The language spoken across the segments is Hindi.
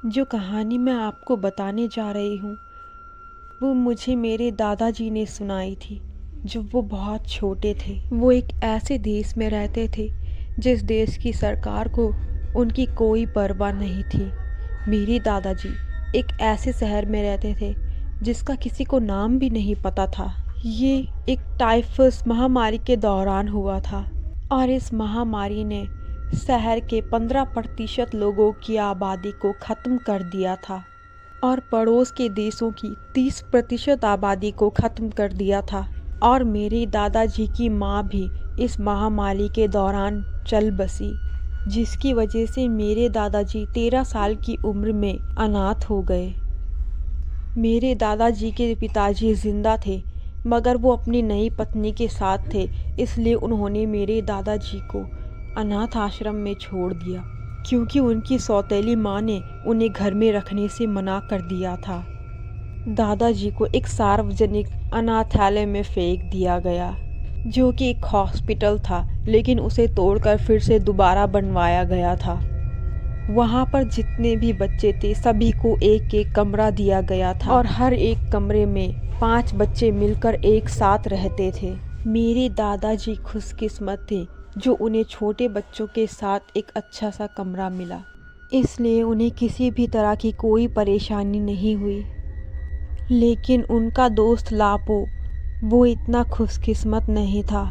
जो कहानी मैं आपको बताने जा रही हूँ वो मुझे मेरे दादाजी ने सुनाई थी जब वो बहुत छोटे थे। वो एक ऐसे देश में रहते थे जिस देश की सरकार को उनकी कोई परवाह नहीं थी। मेरे दादाजी एक ऐसे शहर में रहते थे जिसका किसी को नाम भी नहीं पता था। ये एक टाइफस महामारी के दौरान हुआ था और इस महामारी ने शहर के 15% लोगों की आबादी को ख़त्म कर दिया था और पड़ोस के देशों की 30% आबादी को ख़त्म कर दिया था। और मेरे दादाजी की माँ भी इस महामारी के दौरान चल बसी, जिसकी वजह से मेरे दादाजी 13 साल की उम्र में अनाथ हो गए। मेरे दादाजी के पिताजी जिंदा थे मगर वो अपनी नई पत्नी के साथ थे, इसलिए उन्होंने मेरे दादाजी को अनाथ आश्रम में छोड़ दिया क्योंकि उनकी सौतेली माँ ने उन्हें घर में रखने से मना कर दिया था। दादाजी को एक सार्वजनिक अनाथालय में फेंक दिया गया जो कि एक हॉस्पिटल था, लेकिन उसे तोड़कर फिर से दोबारा बनवाया गया था। वहाँ पर जितने भी बच्चे थे सभी को एक एक कमरा दिया गया था और हर एक कमरे में 5 बच्चे मिलकर एक साथ रहते थे। मेरे दादाजी खुशकिस्मत थे जो उन्हें छोटे बच्चों के साथ एक अच्छा सा कमरा मिला, इसलिए उन्हें किसी भी तरह की कोई परेशानी नहीं हुई। लेकिन उनका दोस्त लापो वो इतना खुशकिस्मत नहीं था।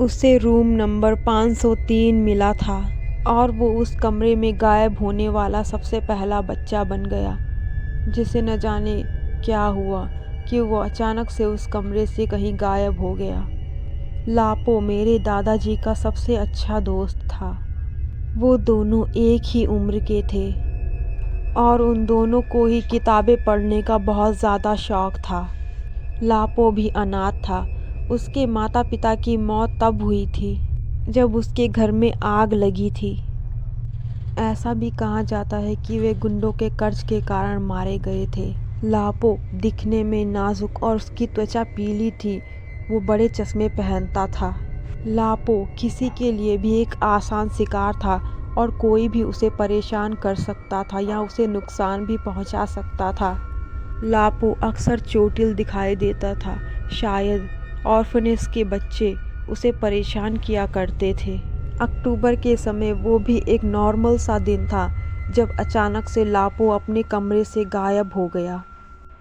उसे रूम नंबर 503 मिला था और वो उस कमरे में गायब होने वाला सबसे पहला बच्चा बन गया, जिसे न जाने क्या हुआ कि वो अचानक से उस कमरे से कहीं गायब हो गया। लापो मेरे दादाजी का सबसे अच्छा दोस्त था। वो दोनों एक ही उम्र के थे और उन दोनों को ही किताबें पढ़ने का बहुत ज़्यादा शौक़ था। लापो भी अनाथ था। उसके माता पिता की मौत तब हुई थी जब उसके घर में आग लगी थी। ऐसा भी कहा जाता है कि वे गुंडों के कर्ज के कारण मारे गए थे। लापो दिखने में नाजुक और उसकी त्वचा पीली थी। वो बड़े चश्मे पहनता था। लापो किसी के लिए भी एक आसान शिकार था और कोई भी उसे परेशान कर सकता था या उसे नुकसान भी पहुंचा सकता था। लापो अक्सर चोटिल दिखाई देता था। शायद ऑर्फनेज के बच्चे उसे परेशान किया करते थे। अक्टूबर के समय वो भी एक नॉर्मल सा दिन था जब अचानक से लापो अपने कमरे से गायब हो गया।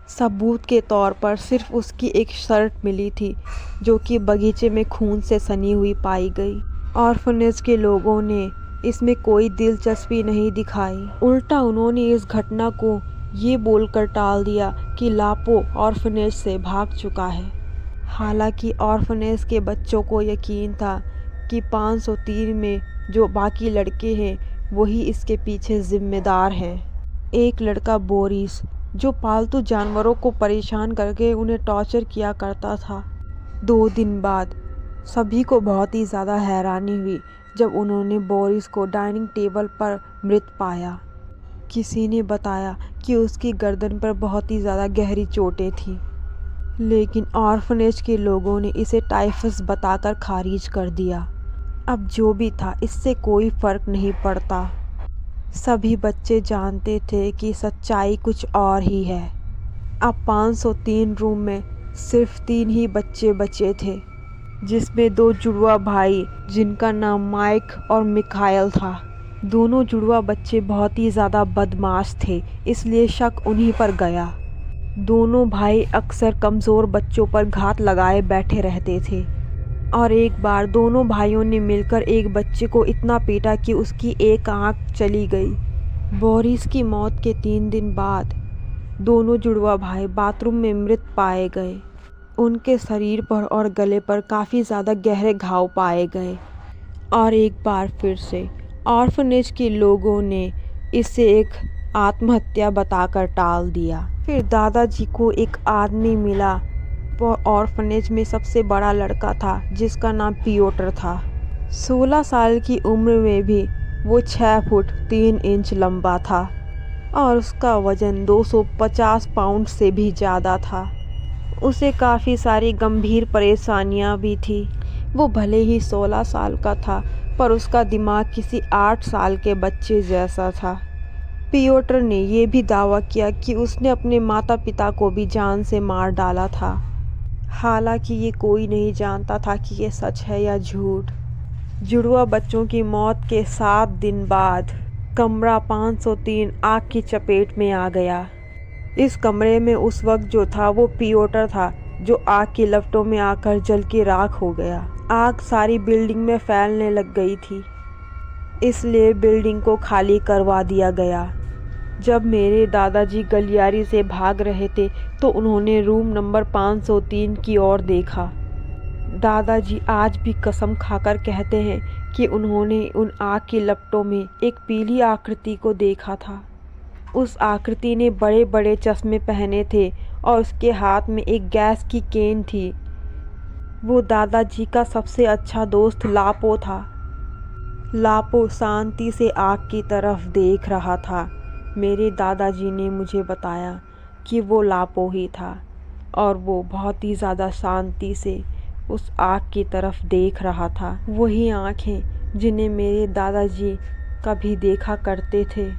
सबूत के तौर पर सिर्फ उसकी एक शर्ट मिली थी जो कि बगीचे में खून से सनी हुई पाई गई। ऑर्फनेज के लोगों ने इसमें कोई दिलचस्पी नहीं दिखाई। उल्टा उन्होंने इस घटना को ये बोलकर टाल दिया कि लापो ऑर्फनेज से भाग चुका है। हालांकि ऑर्फनेज के बच्चों को यकीन था कि 503 में जो बाकी लड़के हैं वही इसके पीछे जिम्मेदार हैं। एक लड़का बोरिस जो पालतू जानवरों को परेशान करके उन्हें टॉर्चर किया करता था। 2 दिन बाद सभी को बहुत ही ज़्यादा हैरानी हुई जब उन्होंने बोरिस को डाइनिंग टेबल पर मृत पाया। किसी ने बताया कि उसकी गर्दन पर बहुत ही ज़्यादा गहरी चोटें थीं, लेकिन ऑर्फनेज के लोगों ने इसे टाइफस बताकर खारिज कर दिया। अब जो भी था इससे कोई फ़र्क नहीं पड़ता। सभी बच्चे जानते थे कि सच्चाई कुछ और ही है। अब 503 रूम में सिर्फ 3 ही बच्चे बचे थे, जिसमें 2 जुड़वा भाई जिनका नाम माइक और मिखाइल था। दोनों जुड़वा बच्चे बहुत ही ज़्यादा बदमाश थे, इसलिए शक उन्हीं पर गया। दोनों भाई अक्सर कमज़ोर बच्चों पर घात लगाए बैठे रहते थे और एक बार दोनों भाइयों ने मिलकर एक बच्चे को इतना पीटा कि उसकी एक आंख चली गई। बोरिस की मौत के 3 दिन बाद दोनों जुड़वा भाई बाथरूम में मृत पाए गए। उनके शरीर पर और गले पर काफ़ी ज़्यादा गहरे घाव पाए गए और एक बार फिर से ऑर्फनेज के लोगों ने इसे एक आत्महत्या बताकर टाल दिया। फिर दादाजी को एक आदमी मिला। वो ऑर्फनेज में सबसे बड़ा लड़का था जिसका नाम पियोटर था। 16 साल की उम्र में भी वो 6 फुट 3 इंच लंबा था और उसका वज़न 250 पाउंड से भी ज़्यादा था। उसे काफ़ी सारी गंभीर परेशानियां भी थी। वो भले ही 16 साल का था पर उसका दिमाग किसी 8 साल के बच्चे जैसा था। पियोटर ने यह भी दावा किया कि उसने अपने माता पिता को भी जान से मार डाला था। हालांकि ये कोई नहीं जानता था कि ये सच है या झूठ। जुड़वा बच्चों की मौत के 7 दिन बाद कमरा 503 आग की चपेट में आ गया। इस कमरे में उस वक्त जो था वो पियोटर था, जो आग की लपटों में आकर जल के राख हो गया। आग सारी बिल्डिंग में फैलने लग गई थी, इसलिए बिल्डिंग को खाली करवा दिया गया। जब मेरे दादाजी गलियारे से भाग रहे थे तो उन्होंने रूम नंबर 503 की ओर देखा। दादाजी आज भी कसम खाकर कहते हैं कि उन्होंने उन आग की लपटों में एक पीली आकृति को देखा था। उस आकृति ने बड़े बड़े चश्मे पहने थे और उसके हाथ में एक गैस की केन थी। वो दादाजी का सबसे अच्छा दोस्त लापो था। लापो शांति से आग की तरफ देख रहा था। मेरे दादाजी ने मुझे बताया कि वो लापो ही था और वो बहुत ही ज़्यादा शांति से उस आग की तरफ देख रहा था। वही आँखें जिन्हें मेरे दादाजी कभी देखा करते थे।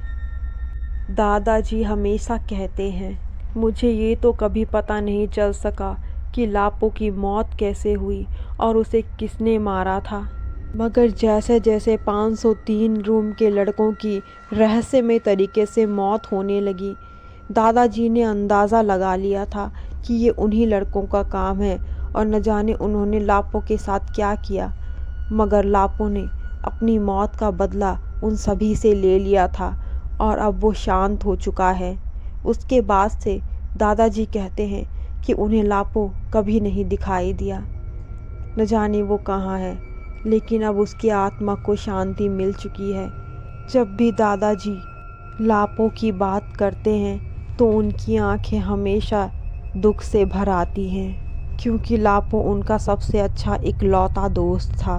दादाजी हमेशा कहते हैं, मुझे ये तो कभी पता नहीं चल सका कि लापो की मौत कैसे हुई और उसे किसने मारा था, मगर जैसे जैसे 503 रूम के लड़कों की रहस्यमय तरीके से मौत होने लगी, दादाजी ने अंदाज़ा लगा लिया था कि ये उन्हीं लड़कों का काम है और न जाने उन्होंने लापो के साथ क्या किया। मगर लापो ने अपनी मौत का बदला उन सभी से ले लिया था और अब वो शांत हो चुका है। उसके बाद से दादाजी कहते हैं कि उन्हें लापो कभी नहीं दिखाई दिया। न जाने वो कहाँ है, लेकिन अब उसकी आत्मा को शांति मिल चुकी है। जब भी दादाजी लापो की बात करते हैं तो उनकी आंखें हमेशा दुख से भर आती हैं, क्योंकि लापो उनका सबसे अच्छा इकलौता दोस्त था।